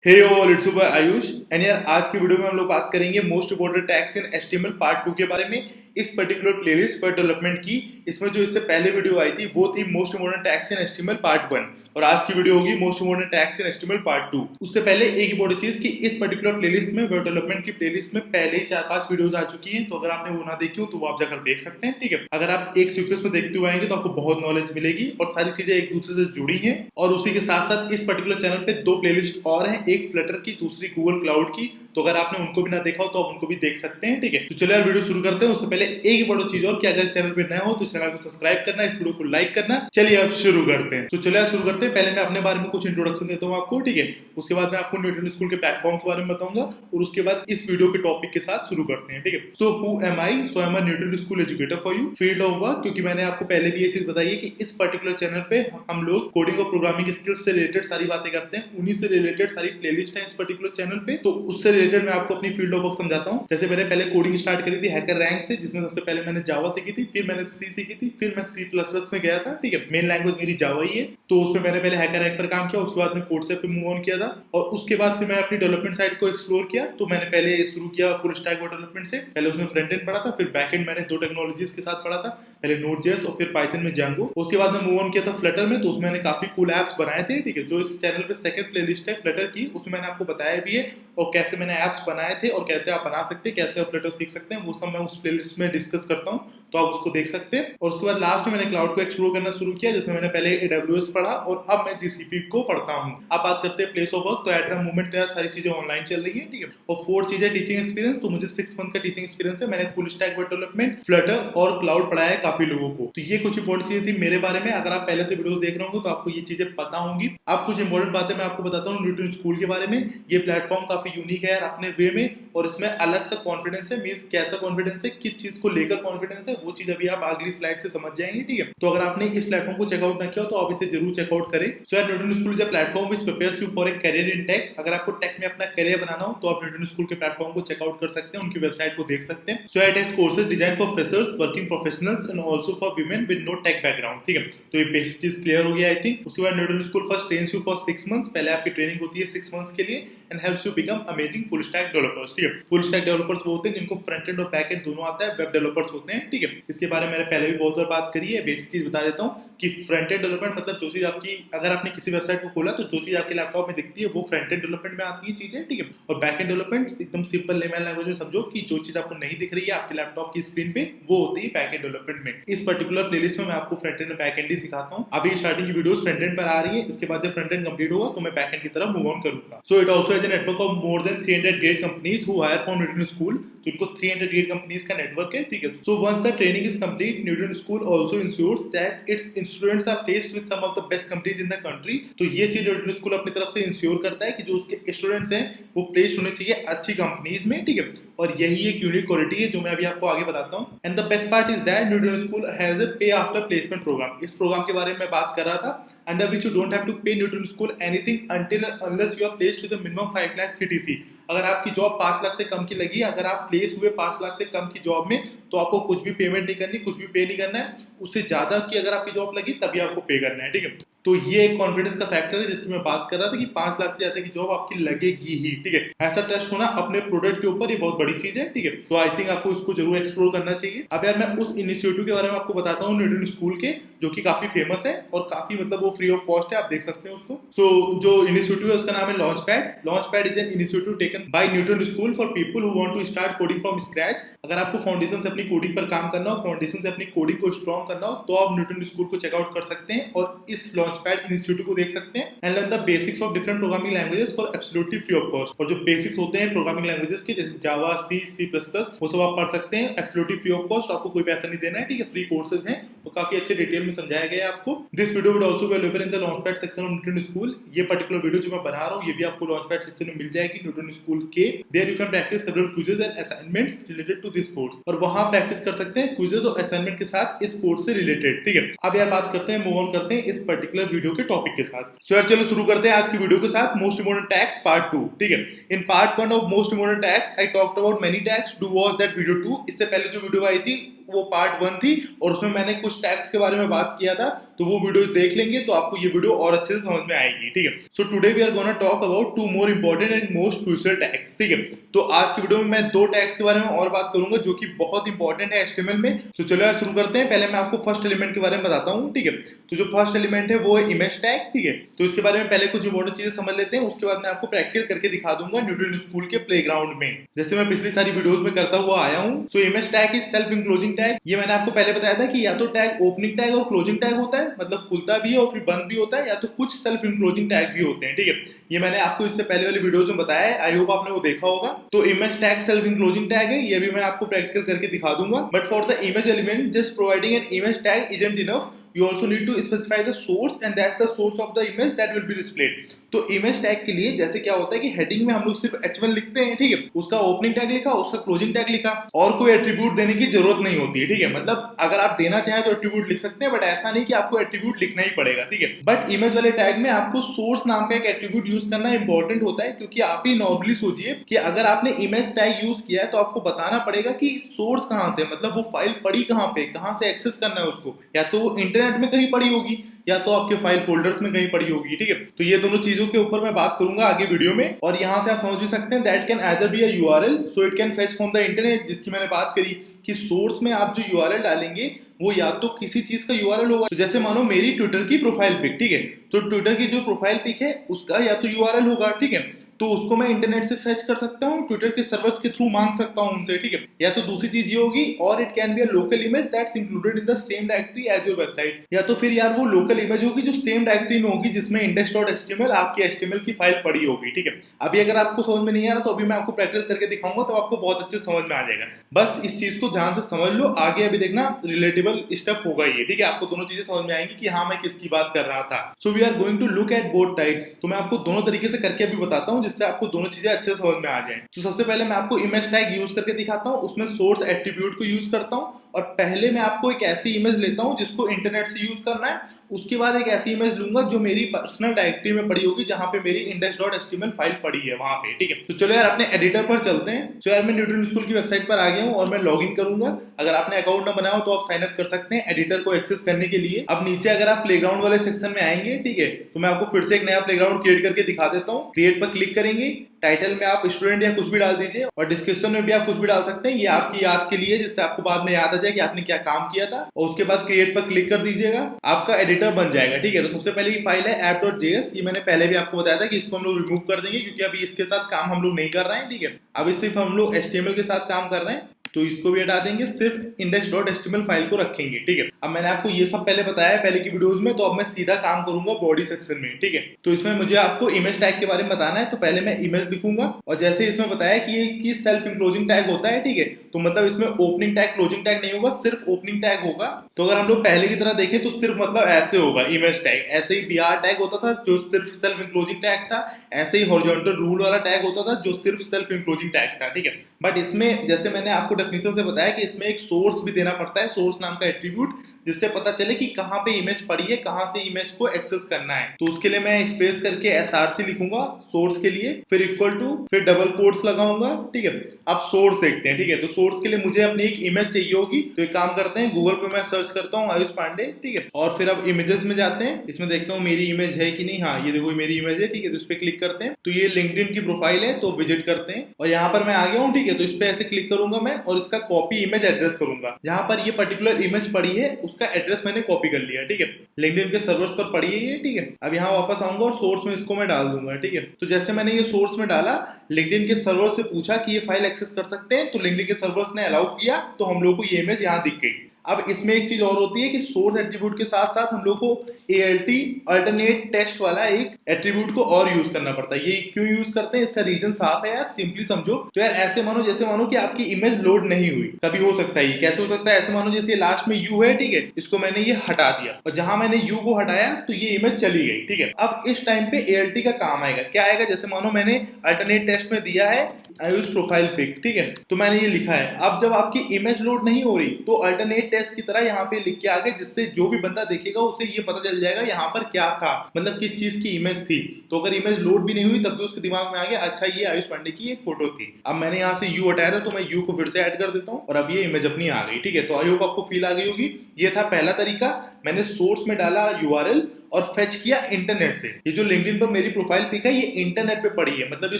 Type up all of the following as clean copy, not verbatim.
Hey all it's super Ayush and यार आज की वीडियो में हम लोग बात करेंगे most important tags in HTML part 2 के बारे में। इस पर्टिकुलर प्लेलिस्ट पर डेवलपमेंट की इसमें जो इससे पहले वीडियो आई थी वो थी most important tags in HTML part 1 और आज की वीडियो होगी most important tags in HTML part 2। उससे पहले एक इंपॉर्टेंट चीज कि इस पर्टिकुलर प्लेलिस्ट में वेब डेवलपमेंट की प्लेलिस्ट में पहले ही 4-5 वीडियोस आ चुकी हैं, तो अगर आपने वो ना देखी हो तो वो आप जाकर देख सकते हैं। ठीक है, अगर आप एक सीक्वेंस में देखते हुए आएंगे तो आपको बहुत नॉलेज मिलेगी और सारी चीजें एक दूसरे से जुड़ी हैं। और उसी के साथ साथ इस पर्टिकुलर चैनल पे 2 प्लेलिस्ट और हैं, एक फ्लटर की दूसरी गूगल क्लाउड की, तो अगर आपने उनको भी ना देखा हो तो आप उनको भी देख सकते हैं। ठीक है, तो चलिए यार वीडियो शुरू करते हैं। उससे पहले एक बड़ी चीज और कि अगर चैनल पे नए हो तो चैनल को सब्सक्राइब करना, इस वीडियो को लाइक करना। चलिए अब शुरू करते हैं। तो चलिए शुरू करते हैं। पहले मैं अपने बारे में कुछ इंट्रोडक्शन देता हूँ आपको। ठीक है, उसके बाद मैं आपको न्यूटन स्कूल के प्लेटफॉर्म के बारे में बताऊंगा और उसके बाद इस वीडियो के टॉपिक के साथ शुरू करते हैं। ठीक है, so who am I? So I am a Newton school educator for you. Field of work, क्योंकि मैंने आपको पहले भी ये चीज बताई है कि इस पर्टिकुलर चैनल पे हम लोग कोडिंग और प्रोग्रामिंग स्किल्स से रिलेटेड सारी बातें करते हैं। उन्हीं से रिलेटेड सारी प्लेलिस्ट है इस पर्टिकुलर चैनल पे, तो उससे रिलेटेड मैं आपको अपनी फील्ड ऑफ वर्क समझाता हूँ। जैसे मैंने पहले कोडिंग स्टार्ट करी थी हैकर रैंक से, जिसमें सबसे पहले मैंने जावा सीखी थी, फिर मैंने सी सीखी थी, फिर मैं सी प्लस प्लस में गया था। ठीक है, मेन लैंग्वेज मेरी जावा ही है, तो उसमें मैंने पहले हैकर रैंक पर काम किया, उसके बाद मैं कोडसेप पे मूव ऑन किया था और उसके बाद फिर मैं अपनी डेवलपमेंट साइड को एक्सप्लोर किया। तो मैंने पहले शुरू किया फुल स्टैक डेवलपमेंट से, पहले उसमें फ्रंट एंड पढ़ा था, फिर बैक एंड मैंने 2 टेक्नोलॉजीज के साथ पढ़ा था, पहले नोड.जेएस और फिर पाइथन में जांगो। उसके बाद मैं मूव ऑन किया था फ्लटर में, तो उसमें मैंने काफी कूल एप्स बनाए थे। ठीक है, जो इस चैनल पे सेकंड प्लेलिस्ट है फ्लटर की, उसमें मैंने आपको बताया भी है और कैसे मैंने एप्स बनाए थे और कैसे आप बना सकते हैं, कैसे आप फ्लटर सीख सकते हैं, वो सब मैं उस प्लेलिस्ट में डिस्कस करता हूँ, तो आप उसको देख सकते हैं। और उसके बाद लास्ट में मैंने क्लाउड को एक्सप्लोर करना शुरू किया, जैसे मैंने पहले AWS पढ़ा और अब मैं GCP को पढ़ता हूँ। अब बात करते हैं प्लेस ऑफ वर्क, तो एट द मोमेंट यार सारी चीजें ऑनलाइन चल रही है। ठीक है, और 4 चीजें टीचिंग एक्सपीरियंस, तो मुझे 6 मंथ का टीचिंग एक्सपीरियंस है। मैंने full stack web development, Flutter और क्लाउड पढ़ाया है काफी लोगों को। तो ये कुछ इंपॉर्टेंट चीजें थी मेरे बारे में। अगर आप पहले से वीडियोस देख रहे होंगे तो आपको ये चीजें पता होंगी। अब कुछ इंपॉर्टेंट बातें मैं आपको बताता हूँ न्यूटन स्कूल के बारे में। ये प्लेटफॉर्म काफी यूनिक है यार अपने वे में, और इसमें अलग सा कॉन्फिडेंस है। मींस कैसा कॉन्फिडेंस है, किस चीज को लेकर कॉन्फिडेंस है, वो चीज अभी आप अगली स्लाइड से समझ जाएंगे। ठीक है, तो अगर आपने इस प्लेटफॉर्म को चेकआउट ना किया तो आप इसे जरूर चेकआउट करें। सो यार Newton school is a platform which prepares you for a career in tech. अगर आपको टेक में अपना करियर बनाना हो तो आप न्यूटन स्कूल के प्लेटफॉर्म को चेकआउट कर सकते हैं, उनकी वेबसाइट को देख सकते हैं। So it has courses design for freshers, working professionals and also for women with no tech background. ठीक है, तो ये बेसिक चीज क्लियर हो गया आई थिंक। उसके बाद Newton school first trains you for 6 months. पहले आपकी ट्रेनिंग होती है 6 मंथ्स के लिए and helps you become amazing full stack developers. ठीक है, फुल स्टैक डेवलपर्स वो होते हैं जिनको फ्रंट एंड और बैक एंड दोनों आता है, वेब डेवलपर्स होते हैं। ठीक है, इसके बारे में मैंने पहले भी बहुत बार बात करी है। बेसिक चीज बता देता हूँ कि फ्रंट एंड डेवलपमेंट मतलब जो चीज आपकी, अगर आपने किसी वेबसाइट को खोला तो जो चीज आपके लैपटॉप में दिखती है वो फ्रंट एंड डेवलपमेंट में आती है चीजें। ठीक है, और बैक एंड डेवलपमेंट एकदम सिंपल लेमन लैंग्वेज में समझो कि जो चीज आपको नहीं दिख रही है आपके लैपटॉप की स्क्रीन पे, वो होती है बैक एंड डेवलपमेंट में। इस पर्टिकुलर प्लेलिस्ट में मैं आपको फ्रंट एंड और बैक एंड ही सिखाता हूँ। अभी स्टार्टिंग की वीडियोस फ्रंट एंड पर आ रही है, इसके बाद जब फ्रंट एंड कंप्लीट होगा तो मैं बैक एंड की तरफ मूव ऑन करूंगा। So it also has a network of more than 300 great companies who hire from Newton school. तो इनको 300 ग्रेट कंपनीज का नेटवर्क है। ठीक है, so once the training is complete Newton school also ensures that its students are placed with some of the best companies in the country. तो ये चीज Newton school अपनी तरफ से इंश्योर करता है कि जो उसके स्टूडेंट्स हैं वो प्लेस्ड होने चाहिए अच्छी कंपनीज में। ठीक है, और यही एक यूनिक क्वालिटी है जो मैं अभी आपको आगे बताता हूँ। And the best part is that Newton school has a पे आफ्टर प्लेसमेंट प्रोग्राम। इस प्रोग्राम के बारे में मैं बात कर रहा था, under which you don't have to pay Newton School anything until unless you are placed with a minimum 5 lakh CTC। अगर आपकी जॉब 5 लाख से कम की लगी, अगर आप प्लेस हुए 5 लाख से कम की जॉब में, तो आपको कुछ भी पेमेंट नहीं करनी, कुछ भी पे नहीं करना है। उससे ज्यादा की अगर आपकी जॉब लगी तभी आपको पे करना है। ठीक है, तो ये एक कॉन्फिडेंस का फैक्टर है जिसकी मैं बात कर रहा था कि 5 लाख से ज्यादा की जॉब आपकी लगेगी ही। ठीक है, ऐसा ट्रस्ट होना अपने प्रोडक्ट के ऊपर ये बहुत बड़ी चीज है। ठीक है, तो आई थिंक आपको इसको जरूर एक्सप्लोर करना चाहिए। अब यार मैं उस इनिशिएटिव के बारे में आपको बताता हूँ न्यूटन स्कूल के, जो कि काफी फेमस है और काफी मतलब वो फ्री ऑफ कॉस्ट है, आप देख सकते हैं उसको। सो जो इनिशिएटिव है उसका नाम है launch pad. Launch pad is an initiative taken by Newton school for people who want to start coding from scratch. अगर आपको फाउंडेशन से अपनी कोडिंग पर काम करना हो, फाउंडेशन से अपनी कोडिंग को स्ट्रॉन्ग करना हो, तो आप न्यूटन स्कूल को चेकआउट कर सकते हैं और इस लॉन्च पैड इनिशिएटिव को देख सकते हैं and learn the basics of different programming languages for absolutely free of cost. और जो बेसिक्स होते हैं प्रोग्रामिंग लैंग्वेजेस के, जैसे जावा, सी, सी प्लस प्लस, वो सब आप पढ़ सकते हैं एब्सोल्युटली फ्री ऑफ कॉस्ट। आपको कोई पैसा नहीं देना है। ठीक है, फ्री कोर्सेज हैं, तो काफी अच्छे डिटेल में समझाया गया है आपको। This video will also be available in the launchpad section of Newton school. ये पर्टिकुलर वीडियो जो मैं बना रहा हूँ ये भी आपको लॉन्चपैड सेक्शन में मिल जाएगी न्यूटन स्कूल के। There you can practise several quizzes and assignments related to this course. और वहां प्रैक्टिस कर सकते हैं क्विजेस और असाइनमेंट के साथ इस कोर्स से रिलेटेड। ठीक है, अब यार बात करते हैं, मूव ऑन करते हैं इस पर्टिकुलर वीडियो के टॉपिक के साथ। सो यार चलो शुरू करते हैं आज की वीडियो के साथ मोस्ट इंपोर्टेंट टैग्स पार्ट 2। ठीक है, in part 1 of most important tags I talked about many tags. Do watch that video 2। इससे पहले जो वीडियो आई थी वो पार्ट 1 थी और उसमें मैंने कुछ टैग्स के बारे में बात किया था, तो वो वीडियो देख लेंगे तो आपको ये वीडियो और अच्छे से समझ में आएगी, ठीक है। So today we are gonna talk about 2 more important and most crucial tags, ठीक है। तो आज की वीडियो में मैं 2 टैग्स के बारे में और बात करूंगा जो कि बहुत इंपॉर्टेंट है HTML में। तो चलो यार शुरू करते हैं। पहले मैं आपको फर्स्ट एलिमेंट के बारे में बताता हूँ, ठीक है। तो जो फर्स्ट एलिमेंट है वो है इमेज टैग, ठीक है। तो इसके बारे में पहले कुछ इंपॉर्टेंट चीजें समझ लेते हैं, उसके बाद मैं आपको प्रैक्टिकल करके दिखा दूंगा न्यूटन स्कूल के प्लेग्राउंड में, जैसे मैं पिछली सारी वीडियोस में करता हुआ आया हूँ। So image tag is self enclosing tag. ये मैंने आपको पहले बताया था कि या तो टैग ओपनिंग टैग और क्लोजिंग टैग होता है, मतलब खुलता भी है और फिर बंद भी होता है, या तो कुछ सेल्फ इंक्लोजिंग टैग भी होते हैं, ठीक है। ये मैंने आपको इससे पहले वाली वीडियोस में बताया है, आई होप आपने वो देखा होगा। तो image tag self enclosing tag है, ये भी मैं आपको प्रैक्टिकल करके दिखा दूंगा। But for the image element just providing an image tag isn't enough, you also need to specify the source and that's the source of the image that will be displayed। तो image tag के लिए जैसे क्या होता है कि heading में हम लोग सिर्फ H1 लिखते हैं, ठीक है। उसका ओपनिंग टैग लिखा, उसका क्लोजिंग टैग लिखा, और कोई एट्रीब्यूट देने की जरूरत नहीं होती है, ठीक है। मतलब अगर आप देना चाहें तो एट्रीब्यूट लिख सकते हैं, बट ऐसा नहीं कि आपको एट्रीब्यूट लिखना ही पड़ेगा, ठीक है। बट इमेज वाले टैग में आपको सोर्स नाम का एक एट्रीब्यूट यूज करना इंपॉर्टेंट होता है, क्योंकि आप ही नॉर्मली सोचिए कि अगर आपने इमेज टैग यूज किया है तो आपको बताना पड़ेगा कि सोर्स कहां से, मतलब वो फाइल पड़ी कहां पे, कहां से एक्सेस करना है उसको, या तो इंटरनेट में कहीं पड़ी होगी या तो आपके फाइल फोल्डर्स में कहीं पड़ी होगी, ठीक है। तो ये दोनों चीजों के ऊपर मैं बात करूंगा आगे वीडियो में, और यहाँ से आप समझ भी सकते हैं that can either be a URL so it can fetch from the internet, जिसकी मैंने बात करी कि सोर्स में आप जो यूआरएल डालेंगे वो या तो किसी चीज का यूआरएल होगा, तो जैसे मानो मेरी ट्विटर की प्रोफाइल पिक, ठीक है। तो ट्विटर की जो प्रोफाइल पिक है उसका या तो यूआरएल होगा, ठीक है। तो उसको मैं इंटरनेट से फेच कर सकता हूँ, ट्विटर के सर्वर्स के थ्रू मांग सकता हूँ उनसे, ठीक है। या तो दूसरी चीज ये होगी, और it can be a local image that's included in the same directory as your website, या तो फिर यार वो लोकल इमेज होगी जो सेम डायरेक्टरी में होगी जिसमें index.html आपकी HTML की फाइल पड़ी होगी, ठीक है। अभी अगर आपको समझ में नहीं आ रहा तो अभी मैं आपको प्रैक्टिस करके दिखाऊंगा तो आपको बहुत अच्छे समझ में आ जाएगा। बस इस चीज को ध्यान से समझ लो, आगे अभी देखना रिलेटेबल स्टेप होगा ये, ठीक है। आपको दोनों चीजें समझ में आएंगी कि हाँ मैं किसकी बात कर रहा था। So we are going to look at both types. तो मैं आपको दोनों तरीके से करके अभी बताता हूँ जिससे आपको दोनों चीजें अच्छे से समझ में आ जाए। तो सबसे पहले मैं आपको इमेज टैग यूज करके दिखाता हूँ, उसमें सोर्स एट्रीब्यूट को यूज करता हूँ, और पहले मैं आपको एक ऐसी इमेज लेता हूँ जिसको इंटरनेट से यूज करना है, उसके बाद एक ऐसी इमेज लूंगा जो मेरी पर्सनल डायरेक्टरी में पड़ी होगी जहां पे मेरी index.html फाइल पड़ी है वहां पे, ठीक है। तो चलो यार अपने एडिटर पर चलते हैं। तो यार मैं न्यूटन स्कूल की वेबसाइट पर आ गया हूँ और मैं लॉगिन करूंगा। अगर आपने अकाउंट ना बनाया हो तो आप साइन अप कर सकते हैं एडिटर को एक्सेस करने के लिए। अब नीचे अगर आप प्लेग्राउंड वाले सेक्शन में आएंगे, ठीक है, तो मैं आपको फिर से एक नया प्लेग्राउंड क्रिएट करके दिखा देता हूँ। क्रिएट पर क्लिक करेंगे, टाइटल में आप स्टूडेंट या कुछ भी डाल दीजिए, और डिस्क्रिप्शन में भी आप कुछ भी डाल सकते हैं, ये आपकी याद के लिए, जिससे आपको बाद में याद आ जाए कि आपने क्या काम किया था। और उसके बाद क्रिएट पर क्लिक कर दीजिएगा, आपका एडिटर बन जाएगा, ठीक है। तो सबसे पहले ये फाइल है app.js, ये मैंने पहले भी आपको बताया था कि इसको हम लोग रिमूव कर देंगे क्योंकि अभी इसके साथ काम हम लोग नहीं कर रहे हैं, ठीक है। अभी सिर्फ हम लोग HTML के साथ काम कर रहे हैं, तो इसको भी हटा देंगे, सिर्फ index.html फाइल को रखेंगे, ठीक है। अब मैंने आपको ये सब पहले बताया है पहले की वीडियोस में, तो अब मैं सीधा काम करूंगा बॉडी सेक्शन में, ठीक है। तो इसमें मुझे आपको इमेज टैग के बारे में बताना है, तो पहले मैं इमेज लिखूंगा, और जैसे इसमें बताया कि ये सेल्फ इंक्लोजिंग टैग होता है, ठीक है। तो मतलब इसमें ओपनिंग टैग क्लोजिंग टैग नहीं होगा, सिर्फ ओपनिंग टैग होगा। तो अगर हम लोग पहले की तरह देखें तो सिर्फ मतलब ऐसे होगा इमेज टैग, ऐसे ही br टैग होता था जो सिर्फ सेल्फ इंक्लोजिंग टैग था, ऐसे ही हॉरिजॉन्टल रूल वाला टैग होता था जो सिर्फ सेल्फ इंक्लोजिंग टैग था, ठीक है। बट इसमें जैसे मैंने आपको डेफिनेशन से बताया कि इसमें एक सोर्स भी देना पड़ता है, सोर्स नाम का एट्रीब्यूट, जिससे पता चले कि कहाँ पे इमेज पड़ी है, कहाँ से इमेज को एक्सेस करना है। तो उसके लिए मैं स्पेस करके src लिखूंगा सोर्स के लिए, फिर इक्वल टू, फिर डबल कोट्स लगाऊंगा, ठीक है। अब सोर्स देखते हैं, ठीक है। तो सोर्स के लिए मुझे अपनी एक इमेज चाहिए होगी, तो एक काम करते हैं, गूगल पे मैं सर्च करता हूँ आयुष पांडे, ठीक है। और फिर अब इमेजेस में जाते हैं, इसमें देखता हूँ मेरी इमेज है कि नहीं। हाँ ये देखो मेरी इमेज है, ठीक है। तो इस पे क्लिक करते हैं, तो ये लिंक्डइन की प्रोफाइल है, तो विजिट करते हैं, और यहाँ पर मैं आ गया हूँ, ठीक है। तो इस पे ऐसे क्लिक करूंगा मैं, और इसका कॉपी इमेज एड्रेस करूंगा, जहां पर ये पर्टिकुलर इमेज पड़ी है उसका एड्रेस मैंने कॉपी कर लिया, ठीक है। लिंक्डइन के सर्वर्स पर पड़ी है ये, ठीक है। अब यहाँ वापस आऊंगा और सोर्स में इसको मैं डाल दूंगा, ठीक है। तो जैसे मैंने ये सोर्स में डाला, लिंक्डइन के सर्वर से पूछा कि ये फाइल एक्सेस कर सकते हैं, तो लिंक्डइन के सर्वर्स ने अलाउ किया, तो हम लोग को ये इमेज यहाँ दिख गई। अब इसमें एक चीज और होती है कि सोर्स एट्रीब्यूट के साथ साथ हम लोग को ALT अल्टरनेट टेक्स्ट वाला एक एट्रीब्यूट को और यूज करना पड़ता है। ये क्यों यूज करते हैं, इसका रीजन साफ है यार, सिंपली समझो। तो यार ऐसे मानो, जैसे मानो कि आपकी इमेज लोड नहीं हुई, कभी हो सकता है, ये कैसे हो सकता है, ऐसे मानो जैसे लास्ट में यू है, ठीक है, इसको मैंने ये हटा दिया, और जहां मैंने यू को हटाया तो ये इमेज चली गई, ठीक है। अब इस टाइम पे ALT का काम आएगा, क्या आएगा, जैसे मानो मैंने अल्टरनेट टेक्स्ट में दिया है आयुष प्रोफाइल पिक, ठीक है, तो मैंने ये लिखा है। अब जब आपकी इमेज लोड नहीं हो रही तो अल्टरनेट टेक्स्ट की तरह यहाँ पे लिख के आगे, जिससे जो भी बंदा देखेगा उसे ये पता चल जाएगा यहाँ पर क्या था, मतलब किस चीज की इमेज थी। तो अगर इमेज लोड भी नहीं हुई तब भी उसके दिमाग में आ गया अच्छा ये आयुष पांडे की एक फोटो थी। अब मैंने यहाँ से यू हटाया था, तो मैं यू को फिर से ऐड कर देता हूँ, और अब ये इमेज अपनी आ गई, ठीक है। तो आई होप आपको फील आ गई होगी। ये था पहला तरीका, मैंने सोर्स में डाला यूआरएल और फेच किया इंटरनेट से। ये जो लिंक्डइन पर मेरी प्रोफाइल पिक है ये इंटरनेट पे पड़ी है, मतलब ये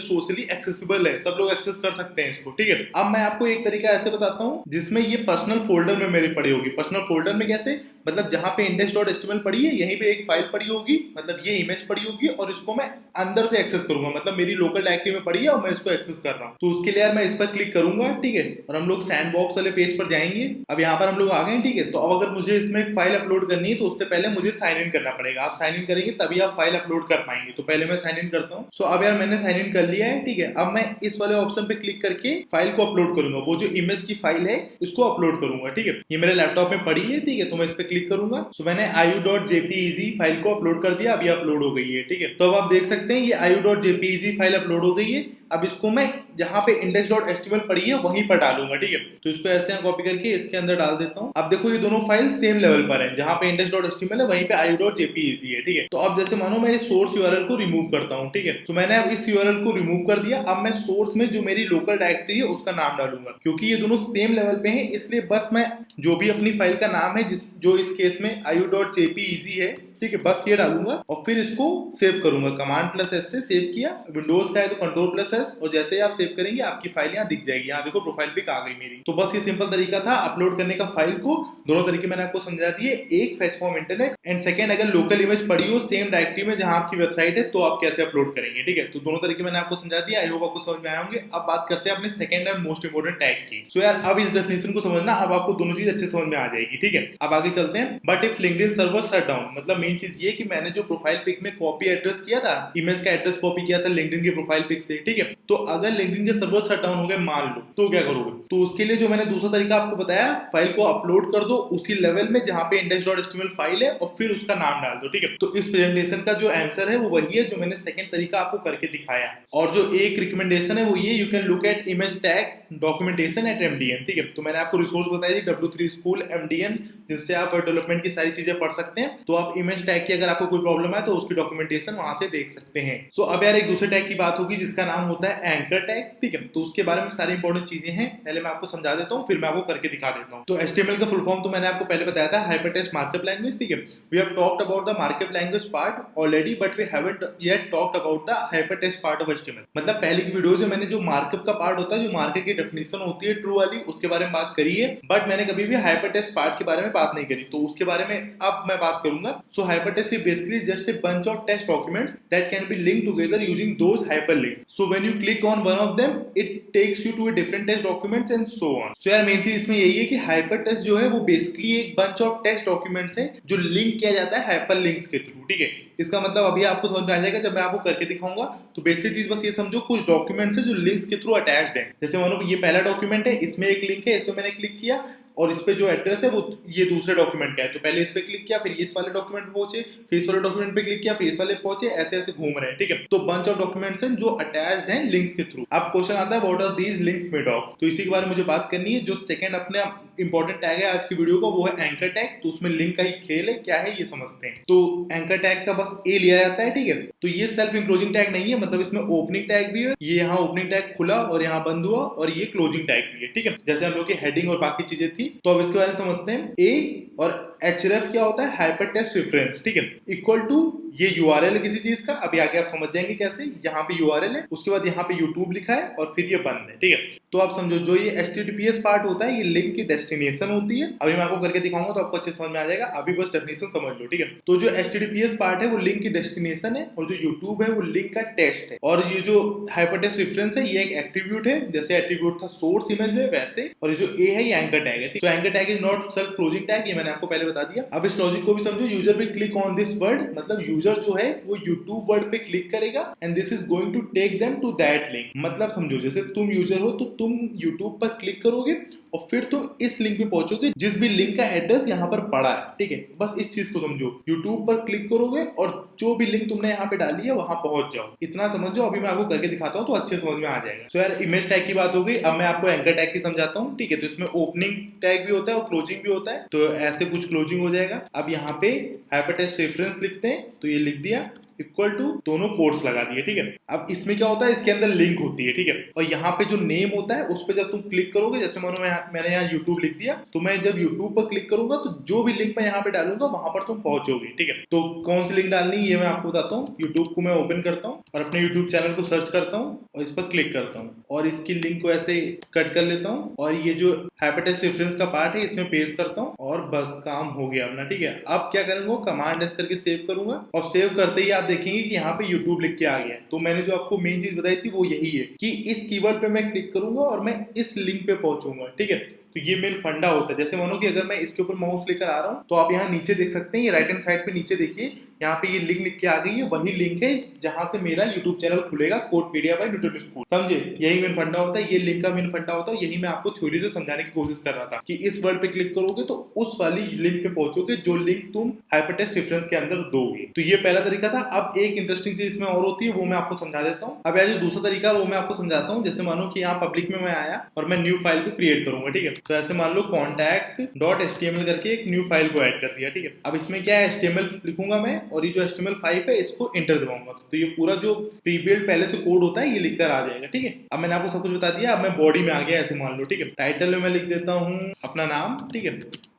सोशली एक्सेसिबल है, सब लोग एक्सेस कर सकते हैं इसको, ठीक है। अब मैं आपको एक तरीका ऐसे बताता हूँ जिसमें ये पर्सनल फोल्डर में मेरी पड़ी होगी। पर्सनल फोल्डर में कैसे, मतलब जहां पे index.html पड़ी है यहीं पे एक फाइल पड़ी होगी, मतलब ये इमेज पड़ी होगी और इसको मैं अंदर से एक्सेस करूंगा, मतलब मेरी लोकल डायरेक्टरी में पड़ी है और मैं इसको एक्सेस कर रहा हूँ। तो उसके लिए यार मैं इस पर क्लिक करूंगा, ठीक है, और हम लोग सैंडबॉक्स वाले पेज पर जाएंगे। अब यहाँ पर हम लोग आ गए, ठीक है। तो अब अगर मुझे इसमें एक फाइल अपलोड करनी है तो उससे पहले मुझे साइन इन करना पड़ेगा। आप साइन इन करेंगे तभी आप फाइल अपलोड कर पाएंगे। तो पहले मैं साइन इन करता हूँ। सो अब यार मैंने साइन इन कर लिया है, ठीक है। अब मैं इस वाले ऑप्शन पे क्लिक करके फाइल को अपलोड करूंगा, वो जो इमेज की फाइल है इसको अपलोड करूंगा, ठीक है। ये मेरे लैपटॉप में पड़ी है, ठीक है, तो मैं इस पे क्लिक करूंगा। सो मैंने iu.jpeg फाइल को अपलोड कर दिया, अब ये अपलोड हो गई है, ठीक है। तो अब आप देख सकते हैं ये iu.jpeg फाइल अपलोड हो गई है। अब इसको मैं जहां पे index.html पड़ी है वहीं पर डालूंगा, ठीक है। तो इसको ऐसे यहाँ कॉपी करके इसके अंदर डाल देता हूँ। अब देखो ये दोनों फाइल सेम लेवल पर है, जहां पे index.html है वहीं पे iu.jpeg है, ठीक है। तो अब जैसे मानो मैं सोर्स यूआरएल को रिमूव करता हूँ, ठीक है। तो मैंने अब इस यूआरएल को रिमूव कर दिया। अब मैं सोर्स में जो मेरी लोकल डायरेक्टरी है उसका नाम डालूंगा, क्योंकि ये दोनों सेम लेवल पे हैं, इसलिए बस मैं जो भी अपनी फाइल का नाम है जो इस केस में iu.jpeg है, ठीक है, बस ये डालूंगा और फिर इसको सेव करूंगा। Ctrl+S से सेव किया, विंडोज का है तो Ctrl+S, और जैसे ही आप सेव करेंगे आपकी फाइल यहाँ दिख जाएगी। यहाँ देखो प्रोफाइल पिक आ गई मेरी। तो बस ये सिंपल तरीका था अपलोड करने का फाइल को। दोनों तरीके मैंने आपको समझा दिए, एक fetch from internet and second अगर लोकल इमेज पड़ी हो सेम डायरेक्टरी में जहां आपकी वेबसाइट है तो आप कैसे अपलोड करेंगे, ठीक है। तो दोनों तरीके मैंने आपको समझा दिया, आई होप आपको समझ में आए होंगे। अब बात करते हैं अपने second and most important tag की। सो यार अब इस डेफिनेशन को समझना, अब आपको दोनों चीज अच्छे समझ में आ जाएगी, ठीक है। अब आगे चलते हैं। But if LinkedIn server shut down, मतलब मेन चीज ये कि मैंने जो प्रोफाइल पिक में कॉपी एड्रेस किया था, इमेज का एड्रेस कॉपी किया था लिंक्डइन की प्रोफाइल पिक से, ठीक है। तो अगर लिंक्डइन के सर्वर शट डाउन हो गए मान लो, तो क्या करोगे। तो उसके लिए जो मैंने दूसरा तरीका आपको बताया, फाइल को अपलोड कर दो उसी लेवल में जहां पे index.html फाइल है और फिर उसका नाम डाल दो, ठीक है। तो इस प्रेजेंटेशन का जो आंसर है वो वही है जो मैंने सेकंड तरीका आपको करके दिखाया। और जो एक रिकमेंडेशन है वो ये, you can look at image tag documentation at MDN, ठीक है। तो मैंने आपको रिसोर्स बताई थी W3 स्कूल MDN, जिससे आप डेवलपमेंट की सारी चीजें पढ़ सकते हैं। तो आप इमेज टैग की अगर आपको कोई प्रॉब्लम है तो उसकी डॉक्यूमेंटेशन वहां से देख सकते हैं। सो अब यार एक दूसरे टैग की बात होगी जिसका नाम होता है एंकर टैग, ठीक है। तो उसके बारे में सारी इंपॉर्टेंट चीजें हैं, पहले मैं आपको समझा देता हूँ फिर मैं आपको करके दिखा देता हूँ। तो HTML का फुल फॉर्म तो मैंने आपको पहले बताया था, हाइपरटेक्स्ट मार्कअप लैंग्वेज, ठीक है। We have talked about the markup language part already but we haven't yet talked about the hypertext part of HTML। मतलब पहले की वीडियोस में मैंने जो मार्कअप का पार्ट होता है, जो मार्कअप की डेफिनेशन होती है ट्रू वाली, उसके बारे में बात करी है, बट मैंने कभी भी हाइपरटेक्स्ट पार्ट के बारे में बात नहीं करी। तो उसके बारे में अब मैं बात करूंगा। So hypertext is basically just a bunch of text documents that can be linked together using those hyperlinks. So when you click on one of them, it takes you to a different text documents and so on. So यार main चीज इसमें यही है कि hypertext जो है वो basically एक bunch of text documents है जो लिंक किया जाता है हाइपरलिंक्स के थ्रू, ठीक है। इसका मतलब अभी आपको समझ में आ जाएगा जब मैं आपको करके दिखाऊंगा। तो बेसिक चीज बस ये समझो, कुछ डॉक्यूमेंट्स है जो लिंक्स के थ्रू अटैच्ड है। जैसे मानो ये पहला डॉक्यूमेंट है, इसमें एक लिंक है, इसमें मैंने क्लिक किया और इस पे जो एड्रेस है वो ये दूसरे डॉक्यूमेंट का है। तो पहले इस पे क्लिक किया, फिर इस वाले डॉक्यूमेंट पे पहुंचे, फिर इस वाले डॉक्यूमेंट पे क्लिक किया, फिर इस वाले पहुंचे, ऐसे ऐसे घूम रहे हैं, ठीक है। तो बंच ऑफ डॉक्यूमेंट्स हैं जो अटैच्ड हैं लिंक्स के थ्रू। अब क्वेश्चन आता है what are these links made of. तो इसी के बारे में मुझे बात करनी है। जो सेकंड अपने इंपॉर्टेंट टैग है आज की वीडियो का वो है एंकर टैग। तो उसमें लिंक का ही खेल है, क्या है ये समझते हैं। तो एंकर टैग का बस ए लिया जाता है, ठीक है। तो ये सेल्फ इंक्लोजिंग टैग नहीं है, मतलब इसमें ओपनिंग टैग भी है। ये यहाँ ओपनिंग टैग खुला और यहाँ बंद हुआ, और ये क्लोजिंग टैग भी है, ठीक है। जैसे हम लोग की हेडिंग और बाकी चीजें थी। तो अब इसके बारे में समझते हैं। ए और href क्या होता है, हाइपरटेक्स्ट रेफरेंस, ठीक है, इक्वल टू ये यूआरएल है किसी चीज का। अभी आगे आप समझ जाएंगे कैसे। यहाँ पे यूआरएल है, उसके बाद यहाँ पे यूट्यूब लिखा है और फिर ये बंद है, ठीक है। तो आप समझो जो ये HTTPS पार्ट होता है ये लिंक की डेस्टिनेशन होती है। अभी मैं आपको करके दिखाऊंगा तो आपको अच्छे समझ में आ जाएगा। अभी बस डेफिनेशन समझ लो, ठीक है। तो जो HTTPS पार्ट है वो लिंक की डेस्टिनेशन है और जो यूट्यूब है वो लिंक का टेस्ट है। और ये जो हाइपरटेक्स्ट रेफरेंस है ये एक एट्रीब्यूट है, जैसे एट्रीब्यूट था सोर्स इमेज में वैसे। और ये जो ए है ये एंकर टैग है, ठीक। तो anchor tag is not self closing tag, ये मैंने आपको पहले बता दिया। अब इस लॉजिक को भी समझो। User will click on this word, मतलब यूजर जो है वो यूट्यूब वर्ड पे क्लिक करेगा and this is going to take them to that link. मतलब समझो जैसे तुम यूजर हो तो तुम यूट्यूब पर क्लिक करोगे और फिर तुम इस लिंक पे पहुंचोगे जिस भी लिंक का एड्रेस यहाँ पर पड़ा है, ठीक है। बस इस चीज को समझो, यूट्यूब पर क्लिक करोगे और जो भी लिंक तुमने यहाँ पे डाली है वहां पहुंच जाओ। इतना समझो। अभी मैं आपको करके दिखाता हूँ तो अच्छे समझ में आ जाएगा। तो यार इमेज टैग की बात हो गई, अब मैं आपको एंकर टैग की समझाता हूँ, ठीक है। तो इसमें ओपनिंग टैग भी होता है और क्लोजिंग भी होता है। तो ऐसे कुछ क्लोजिंग हो जाएगा। अब यहाँ पे हाइपरटेक्स्ट रेफरेंस लिखते हैं, तो ये लिख दिया। इक्वल टू दोनों कोट्स लगा दिए, ठीक है। अब इसमें क्या होता है, इसके अंदर लिंक होती है, ठीक है। और यहाँ पे जो नेम होता है उस पर जब तुम क्लिक करोगे, जैसे मानो मैंने यहाँ यूट्यूब लिख दिया, तो मैं जब यूट्यूब पर क्लिक करूंगा तो जो भी लिंक मैं यहाँ पे डालूंगा वहां पर तुम पहुंचोगे, ठीक है। तो कौन सी लिंक डालनी ये मैं आपको बताता हूँ। यूट्यूब को मैं ओपन करता हूँ और अपने यूट्यूब चैनल को सर्च करता हूँ और इस पर क्लिक करता हूँ और इसकी लिंक को ऐसे कट कर लेता हूँ और ये जो हाइपरटेक्स्ट रेफरेंस का पार्ट है इसमें पेस्ट करता हूँ और बस काम हो गया अपना, ठीक है। अब क्या करूंगा, कमांड एस करके सेव करूंगा और सेव करते ही आप देखेंगे कि यहाँ पे यूट्यूब लिख के आ गया है। तो मैंने जो आपको मेन चीज बताई थी वो यही है कि इस कीवर्ड पे मैं क्लिक करूंगा और मैं इस लिंक पे पहुंचूंगा, ठीक है। तो ये मेन फंडा होता है। जैसे मानो कि अगर मैं इसके ऊपर माउस लेकर आ रहा हूँ तो आप यहाँ नीचे देख सकते हैं, ये राइट हैंड साइड पे नीचे देखिए, यहाँ पे ये लिंक लिख के आ गई है, वही लिंक है जहां से मेरा यूट्यूब चैनल खुलेगा, कोडपीडिया बाय न्यूटन स्कूल। समझे, यही मेन फंडा होता है, ये लिंक का मेन फंडा होता है। यही मैं आपको थ्योरी से समझाने की कोशिश कर रहा था कि इस वर्ड पे क्लिक करोगे तो उस वाली लिंक पे पहुंचोगे जो लिंक तुम हाइपरटेक्स्ट रेफरेंस के अंदर दोगे। तो ये पहला तरीका था। अब एक इंटरेस्टिंग चीज इसमें और होती है, वो मैं आपको समझा देता हूँ। अब यार जो दूसरा तरीका वो मैं आपको समझाता हूँ। जैसे मानो कि यहाँ पब्लिक में मैं आया और मैं न्यू फाइल को क्रिएट करूंगा, ठीक है। तो ऐसे मान लो contact.html करके एक न्यू फाइल को ऐड कर दिया, ठीक है। अब इसमें क्या है, HTML लिखूंगा मैं और ये जो HTML फाइल है इसको इंटर दबाऊंगा तो ये पूरा जो प्री बिल्ड पहले से कोड होता है ये लिखकर आ जाएगा, ठीक है। अब मैंने आपको सब कुछ बता दिया। अब मैं बॉडी में आ गया, ऐसे मान लो, ठीक है। टाइटल में मैं लिख देता हूँ अपना नाम, ठीक है।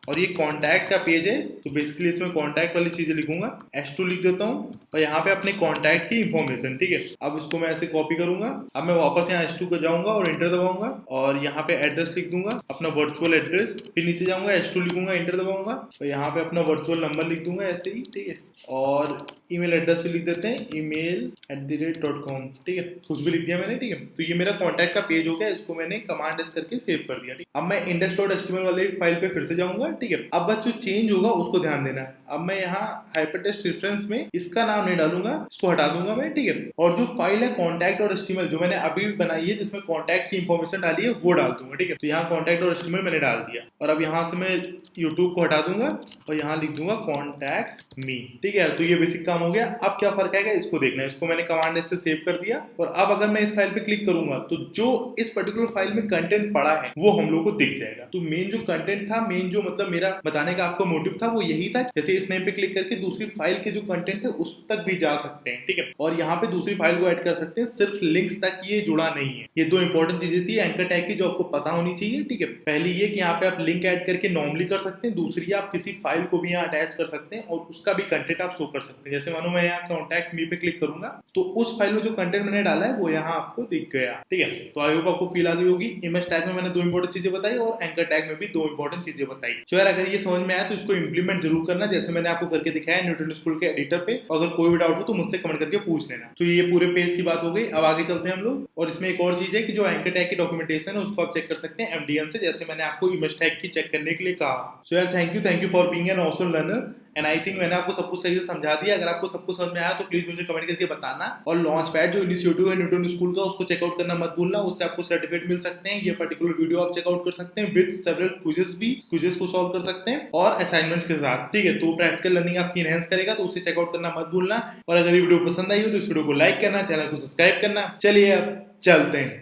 और ये कॉन्टैक्ट का पेज है तो बेसिकली इसमें कॉन्टैक्ट वाली चीजें लिखूंगा, H2 लिख देता हूँ और यहाँ पे अपने कॉन्टैक्ट की इंफॉर्मेशन, ठीक है। अब इसको मैं ऐसे कॉपी करूंगा। अब मैं वापस यहाँ H2 को जाऊंगा और इंटर दबाऊंगा और यहाँ पे एड्रेस लिख दूंगा, अपना वर्चुअल एड्रेस। फिर नीचे जाऊंगा, H2 लिखूंगा, इंटर दबाऊंगा और यहाँ पे अपना वर्चुअल नंबर लिख दूंगा ऐसे ही, ठीक है। और ईमेल एड्रेस भी लिख देते हैं, email@.com, ठीक है। कुछ भी लिख दिया मैंने, ठीक है। तो ये मेरा कॉन्टैक्ट का पेज हो गया, इसको मैंने कमांड एस करके सेव कर दिया, ठीक। अब मैं index.html वाले फाइल पे फिर से जाऊंगा, ठीक है। अब बस जो चेंज होगा उसको ध्यान देना है। अब मैं यहाँ हाइपरटेक्स्ट रेफरेंस में इसका नाम नहीं डालूंगा, इसको हटा दूंगा मैं, ठीक है। और जो फाइल है contact.html जो मैंने अभी बनाई है जिसमें कॉन्टैक्ट की इंफॉर्मेशन डाली है वो डाल दूंगा, ठीक है। तो यहाँ contact.html मैंने डाल दिया और अब यहाँ से मैं यूट्यूब को हटा दूंगा और यहाँ लिख दूंगा कॉन्टैक्ट मी, ठीक है। तो ये बेसिक काम हो गया। अब क्या फर्क आएगा इसको देखना है। इसको मैंने कमांड से सेव कर दिया और अब अगर मैं इस फाइल पे क्लिक करूंगा तो जो इस पर्टिकुलर फाइल में कंटेंट पड़ा है वो हम लोग को दिख जाएगा। तो मेन जो कंटेंट था, मेन जो मतलब मेरा बताने का आपको मोटिव था वो यही था। जैसे इस नेम पे क्लिक करके दूसरी फाइल के जो कंटेंट है उस तक भी जा सकते हैं, ठीक है। और यहाँ पे दूसरी फाइल को ऐड कर सकते हैं, सिर्फ लिंक्स तक ये जुड़ा नहीं है। ये दो इंपॉर्टेंट चीजें थी एंकर टैग की जो आपको पता होनी चाहिए, ठीक है। पहली ये कि यहाँ पे आप लिंक ऐड करके नॉर्मली कर सकते हैं, दूसरी आप किसी फाइल को भी यहाँ अटैच कर सकते हैं और उसका भी कंटेंट आप शो कर सकते हैं। जैसे मानो मैं यहाँ कॉन्टैक्ट मी पे क्लिक करूंगा तो उस फाइल में जो कंटेंट मैंने डाला है वो यहाँ आपको दिख गया, ठीक है। तो आई होप आपको फील आ गई होगी। इमेज टैग में मैंने दो इंपॉर्टेंट चीजें बताई और एंकर टैग में भी दो इंपॉर्टेंट चीजें बताई। तो यार अगर ये समझ में आया तो इसको इंप्लीमेंट जरूर करना, जैसे मैंने आपको करके दिखाया न्यूटन स्कूल के एडिटर पे। अगर कोई भी डाउट हो तो मुझसे कमेंट करके पूछ लेना। तो ये पूरे पेज की बात हो गई। अब आगे चलते हैं हम लोग। और इसमें एक और चीज है कि जो एंकर टैग की डॉक्यूमेंटेशन है उसको आप चेक कर सकते हैं MDN से, जैसे मैंने आपको इमेज टैग की चेक करने के लिए कहा। सो यार thank you for being an awesome learner and I think मैंने आपको सब कुछ सही से समझा दिया। अगर आपको सब कुछ समझ में आया तो प्लीज मुझे कमेंट करके बताना। और लॉन्च पैड जो इनिशिएटिव है न्यूटन स्कूल का उसको चेकआउट करना मत भूलना, उससे आपको सर्टिफिकेट मिल सकते हैं। ये पर्टिकुलर वीडियो आप चेकआउट कर सकते हैं विद सेवरल क्विजेस भी, क्विजेस को सॉल्व कर सकते हैं और असाइनमेंट्स के साथ, ठीक है। तो प्रैक्टिकल लर्निंग आपकी इनहेंस करेगा, तो उसे चेकआउट करना मत भूलना। और अगर ये वीडियो पसंद आई हो तो इस वीडियो को लाइक करना, चैनल को सब्सक्राइब करना। चलिए अब चलते हैं।